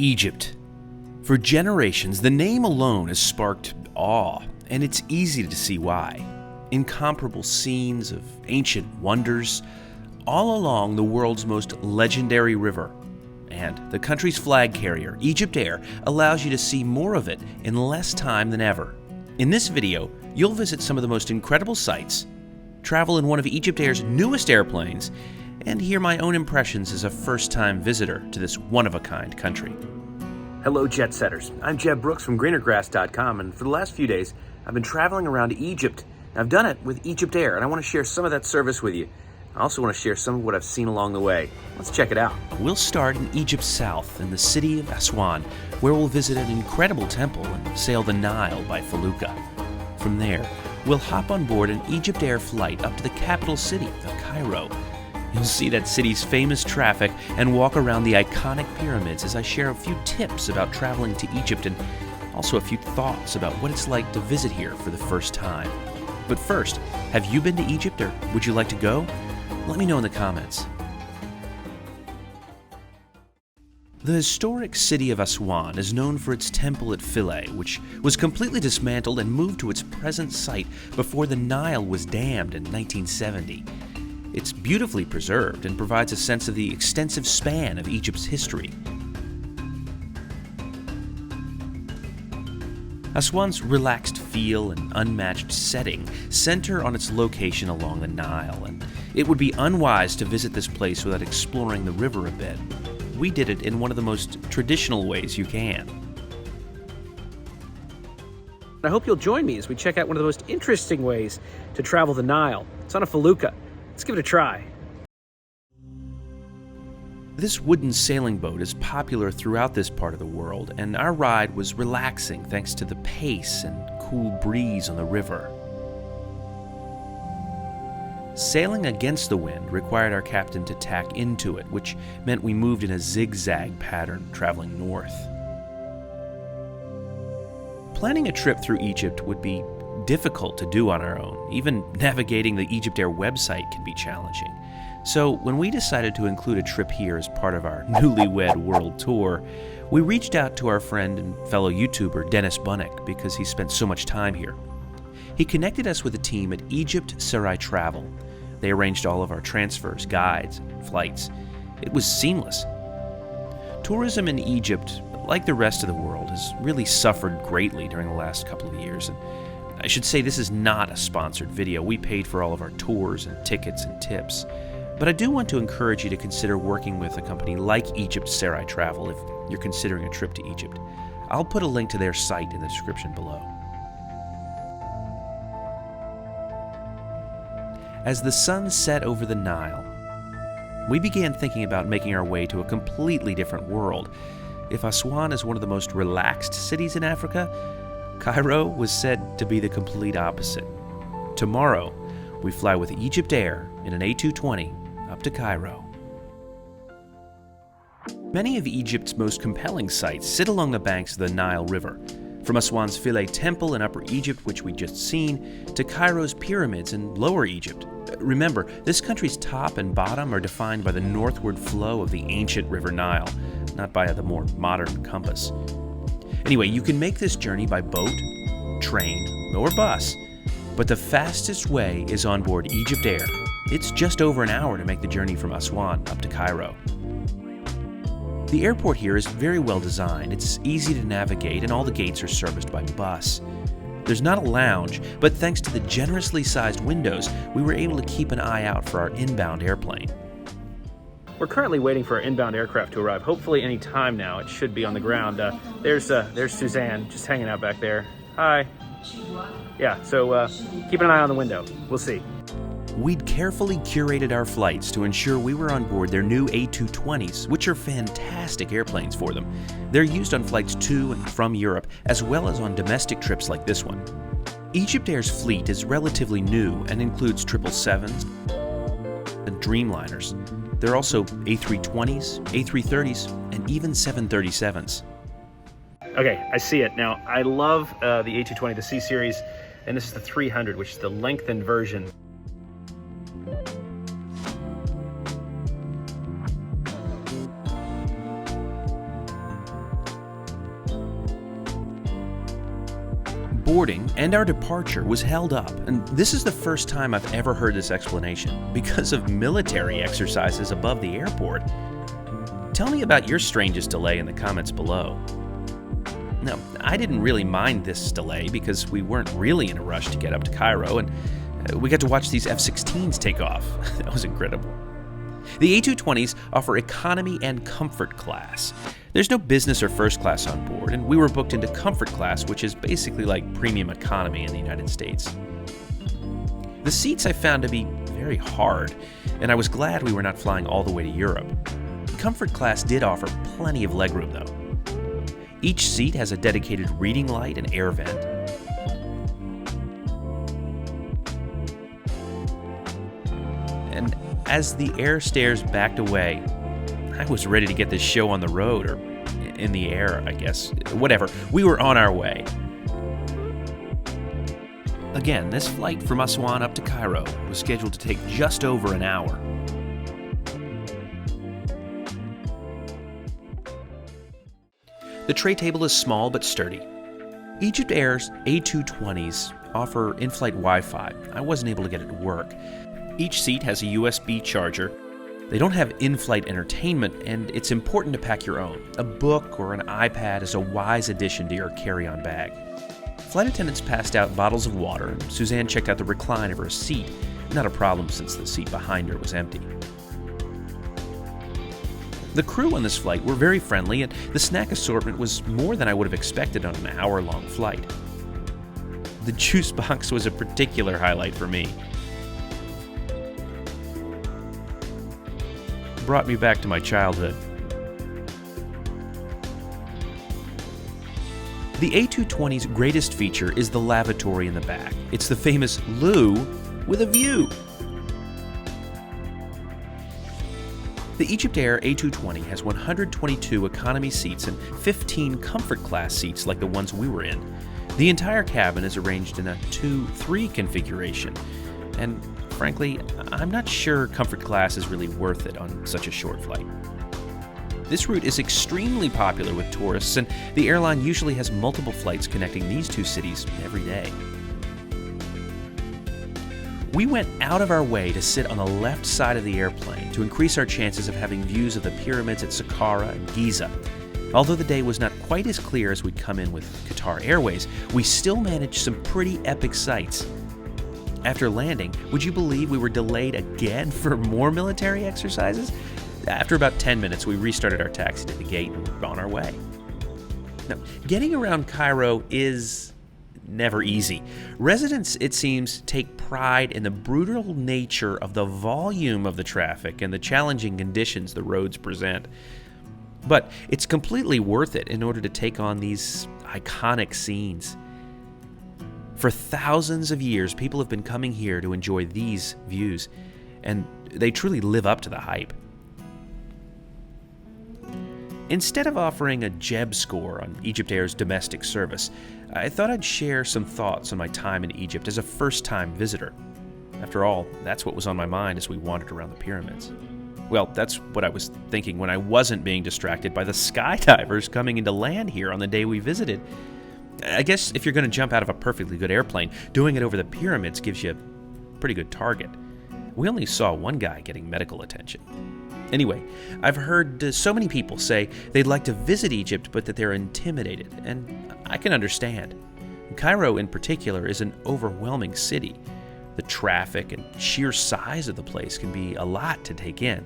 Egypt. For generations, the name alone has sparked awe, and it's easy to see why. Incomparable scenes of ancient wonders all along the world's most legendary river. And the country's flag carrier, Egyptair, allows you to see more of it in less time than ever. In this video, you'll visit some of the most incredible sights, travel in one of Egyptair's newest airplanes, and hear my own impressions as a first-time visitor to this one-of-a-kind country. Hello, jet setters. I'm Jeb Brooks from greenergrass.com, and for the last few days, I've been traveling around Egypt. I've done it with Egyptair, and I want to share some of that service with you. I also want to share some of what I've seen along the way. Let's check it out. We'll start in Egypt's south, in the city of Aswan, where we'll visit an incredible temple and sail the Nile by Felucca. From there, we'll hop on board an Egyptair flight up to the capital city of Cairo. You'll see that city's famous traffic and walk around the iconic pyramids as I share a few tips about traveling to Egypt and also a few thoughts about what it's like to visit here for the first time. But first, have you been to Egypt, or would you like to go? Let me know in the comments. The historic city of Aswan is known for its temple at Philae, which was completely dismantled and moved to its present site before the Nile was dammed in 1970. It's beautifully preserved and provides a sense of the extensive span of Egypt's history. Aswan's relaxed feel and unmatched setting center on its location along the Nile, and it would be unwise to visit this place without exploring the river a bit. We did it in one of the most traditional ways you can. I hope you'll join me as we check out one of the most interesting ways to travel the Nile. It's on a Felucca. Let's give it a try. This wooden sailing boat is popular throughout this part of the world, and our ride was relaxing thanks to the pace and cool breeze on the river. Sailing against the wind required our captain to tack into it, which meant we moved in a zigzag pattern, traveling north. Planning a trip through Egypt would be difficult to do on our own. Even navigating the Egyptair website can be challenging. So when we decided to include a trip here as part of our newlywed world tour, we reached out to our friend and fellow YouTuber Dennis Bunnick because he spent so much time here. He connected us with a team at Egyptair A220. They arranged all of our transfers, guides, and flights. It was seamless. Tourism in Egypt, like the rest of the world, has really suffered greatly during the last couple of years. And I should say this is not a sponsored video. We paid for all of our tours and tickets and tips. But I do want to encourage you to consider working with a company like Egyptair A220 if you're considering a trip to Egypt. I'll put a link to their site in the description below. As the sun set over the Nile, we began thinking about making our way to a completely different world. If Aswan is one of the most relaxed cities in Africa, Cairo was said to be the complete opposite. Tomorrow, we fly with Egyptair in an A220 up to Cairo. Many of Egypt's most compelling sights sit along the banks of the Nile River. From Aswan's Philae Temple in Upper Egypt, which we just seen, to Cairo's pyramids in Lower Egypt. Remember, this country's top and bottom are defined by the northward flow of the ancient River Nile, not by the more modern compass. Anyway, you can make this journey by boat, train, or bus, but the fastest way is on board Egyptair. It's just over an hour to make the journey from Aswan up to Cairo. The airport here is very well designed. It's easy to navigate, and all the gates are serviced by bus. There's not a lounge, but thanks to the generously sized windows, we were able to keep an eye out for our inbound airplane. We're currently waiting for our inbound aircraft to arrive. Hopefully any time now. It should be on the ground. There's Suzanne just hanging out back there. Hi. Yeah, so keep an eye on the window. We'll see. We'd carefully curated our flights to ensure we were on board their new A220s, which are fantastic airplanes for them. They're used on flights to and from Europe, as well as on domestic trips like this one. Egyptair's fleet is relatively new and includes 777s and Dreamliners. There are also A320s, A330s, and even 737s. Okay, I see it. Now, I love the A220, the C series, and this is the 300, which is the lengthened version. boarding and our departure was held up, and this is the first time I've ever heard this explanation, because of military exercises above the airport. Tell me about your strangest delay in the comments below. Now, I didn't really mind this delay because we weren't really in a rush to get up to Cairo, and we got to watch these F-16s take off. That was incredible. The A220s offer economy and comfort class. There's no business or first class on board, and we were booked into comfort class, which is basically like premium economy in the United States. The seats I found to be very hard, and I was glad we were not flying all the way to Europe. Comfort class did offer plenty of legroom, though. Each seat has a dedicated reading light and air vent. And as the air stairs backed away, I was ready to get this show on the road, or in the air, I guess. Whatever, we were on our way. Again, this flight from Aswan up to Cairo was scheduled to take just over an hour. The tray table is small but sturdy. Egyptair's A220s offer in-flight Wi-Fi. I wasn't able to get it to work. Each seat has a USB charger. They don't have in-flight entertainment, and it's important to pack your own. A book or an iPad is a wise addition to your carry-on bag. Flight attendants passed out bottles of water, and Suzanne checked out the recline of her seat. Not a problem since the seat behind her was empty. The crew on this flight were very friendly, and the snack assortment was more than I would have expected on an hour-long flight. The juice box was a particular highlight for me. Brought me back to my childhood. The A220's greatest feature is the lavatory in the back. It's the famous loo with a view. The Egyptair A220 has 122 economy seats and 15 comfort class seats like the ones we were in. The entire cabin is arranged in a 2-3 configuration, and frankly, I'm not sure comfort class is really worth it on such a short flight. This route is extremely popular with tourists, and the airline usually has multiple flights connecting these two cities every day. We went out of our way to sit on the left side of the airplane to increase our chances of having views of the pyramids at Saqqara and Giza. Although the day was not quite as clear as we'd come in with Qatar Airways, we still managed some pretty epic sights. After landing, would you believe we were delayed again for more military exercises? After about 10 minutes, we restarted our taxi to the gate and were on our way. Now, getting around Cairo is never easy. Residents, it seems, take pride in the brutal nature of the volume of the traffic and the challenging conditions the roads present. But it's completely worth it in order to take on these iconic scenes. For thousands of years, people have been coming here to enjoy these views, and they truly live up to the hype. Instead of offering a Jeb score on Egyptair's domestic service, I thought I'd share some thoughts on my time in Egypt as a first-time visitor. After all, that's what was on my mind as we wandered around the pyramids. Well, that's what I was thinking when I wasn't being distracted by the skydivers coming into land here on the day we visited. I guess if you're going to jump out of a perfectly good airplane, doing it over the pyramids gives you a pretty good target. We only saw one guy getting medical attention. Anyway, I've heard so many people say they'd like to visit Egypt, but that they're intimidated, and I can understand. Cairo, in particular, is an overwhelming city. The traffic and sheer size of the place can be a lot to take in.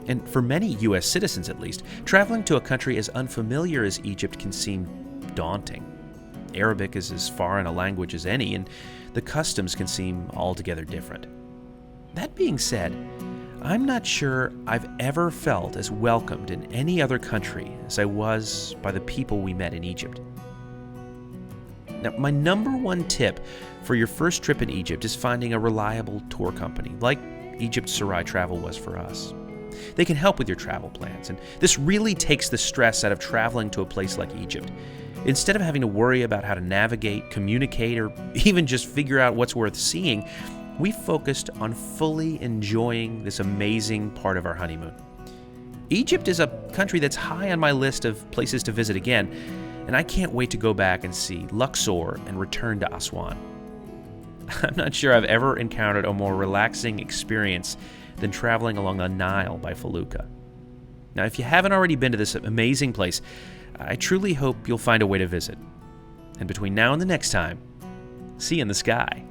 And for many U.S. citizens, at least, traveling to a country as unfamiliar as Egypt can seem daunting. Arabic is as foreign a language as any, and the customs can seem altogether different. That being said, I'm not sure I've ever felt as welcomed in any other country as I was by the people we met in Egypt. Now, my number one tip for your first trip in Egypt is finding a reliable tour company, like Egyptair Travel was for us. They can help with your travel plans, and this really takes the stress out of traveling to a place like Egypt. Instead of having to worry about how to navigate, communicate, or even just figure out what's worth seeing, we focused on fully enjoying this amazing part of our honeymoon. Egypt is a country that's high on my list of places to visit again, and I can't wait to go back and see Luxor and return to Aswan. I'm not sure I've ever encountered a more relaxing experience than traveling along the Nile by Felucca. Now, if you haven't already been to this amazing place, I truly hope you'll find a way to visit. And between now and the next time, see you in the sky.